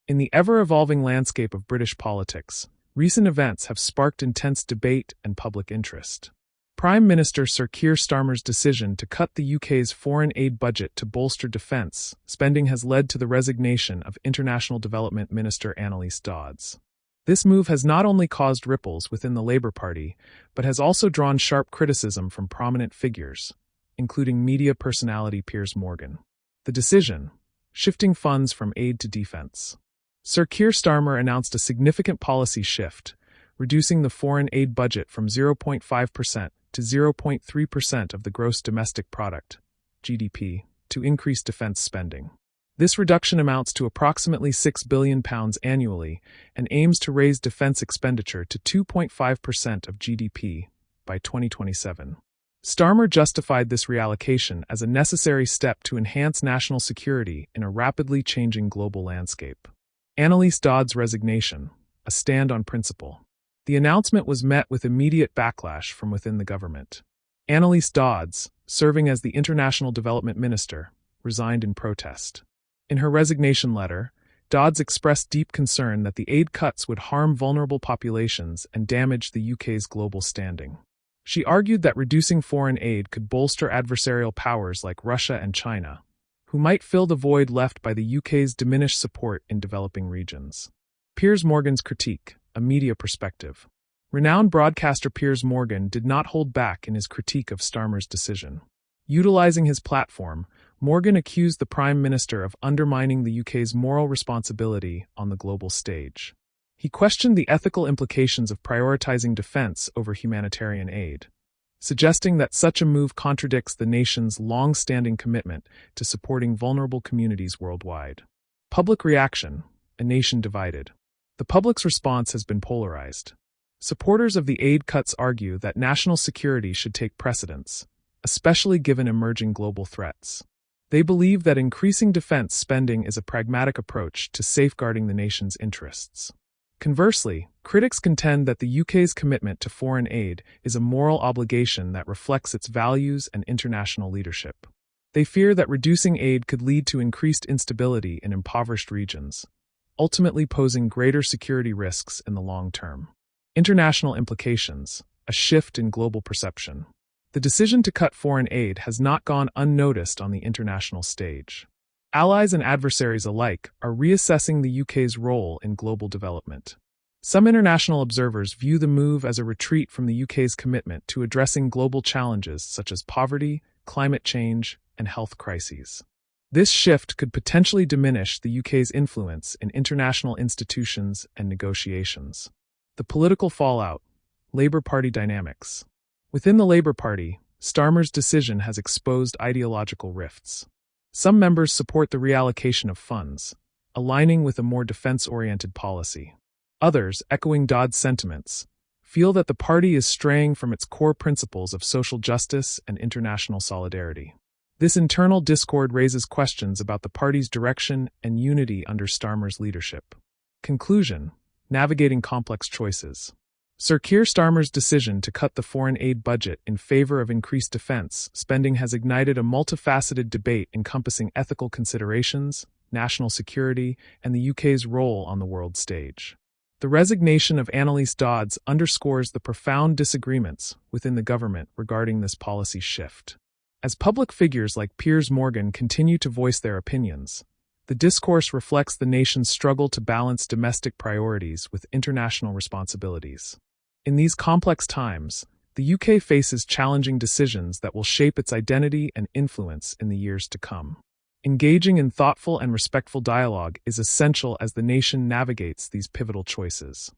In the ever-evolving landscape of British politics, recent events have sparked intense debate and public interest. Prime Minister Sir Keir Starmer's decision to cut the UK's foreign aid budget to bolster defence spending has led to the resignation of International Development Minister Anneliese Dodds. This move has not only caused ripples within the Labour Party, but has also drawn sharp criticism from prominent figures, including media personality Piers Morgan. The decision, shifting funds from aid to defence. Sir Keir Starmer announced a significant policy shift, reducing the foreign aid budget from 0.5% to 0.3% of the gross domestic product, GDP, to increase defence spending. This reduction amounts to approximately £6 billion annually and aims to raise defence expenditure to 2.5% of GDP by 2027. Starmer justified this reallocation as a necessary step to enhance national security in a rapidly changing global landscape. Anneliese Dodds' resignation, a stand on principle. The announcement was met with immediate backlash from within the government. Anneliese Dodds, serving as the International Development Minister, resigned in protest. In her resignation letter, Dodds expressed deep concern that the aid cuts would harm vulnerable populations and damage the UK's global standing. She argued that reducing foreign aid could bolster adversarial powers like Russia and China, who might fill the void left by the UK's diminished support in developing regions. Piers Morgan's critique, a media perspective. Renowned broadcaster Piers Morgan did not hold back in his critique of Starmer's decision. Utilizing his platform, Morgan accused the Prime Minister of undermining the UK's moral responsibility on the global stage. He questioned the ethical implications of prioritizing defence over humanitarian aid, suggesting that such a move contradicts the nation's long-standing commitment to supporting vulnerable communities worldwide. Public reaction, a nation divided. The public's response has been polarized. Supporters of the aid cuts argue that national security should take precedence, especially given emerging global threats. They believe that increasing defense spending is a pragmatic approach to safeguarding the nation's interests. Conversely, critics contend that the UK's commitment to foreign aid is a moral obligation that reflects its values and international leadership. They fear that reducing aid could lead to increased instability in impoverished regions, ultimately posing greater security risks in the long term. International implications, a shift in global perception. The decision to cut foreign aid has not gone unnoticed on the international stage. Allies and adversaries alike are reassessing the UK's role in global development. Some international observers view the move as a retreat from the UK's commitment to addressing global challenges such as poverty, climate change, and health crises. This shift could potentially diminish the UK's influence in international institutions and negotiations. The political fallout, Labour Party dynamics. Within the Labour Party, Starmer's decision has exposed ideological rifts. Some members support the reallocation of funds, aligning with a more defence-oriented policy. Others, echoing Dodds' sentiments, feel that the party is straying from its core principles of social justice and international solidarity. This internal discord raises questions about the party's direction and unity under Starmer's leadership. Conclusion: navigating complex choices. Sir Keir Starmer's decision to cut the foreign aid budget in favor of increased defence spending has ignited a multifaceted debate encompassing ethical considerations, national security, and the UK's role on the world stage. The resignation of Anneliese Dodds underscores the profound disagreements within the government regarding this policy shift. As public figures like Piers Morgan continue to voice their opinions, the discourse reflects the nation's struggle to balance domestic priorities with international responsibilities. In these complex times, the UK faces challenging decisions that will shape its identity and influence in the years to come. Engaging in thoughtful and respectful dialogue is essential as the nation navigates these pivotal choices.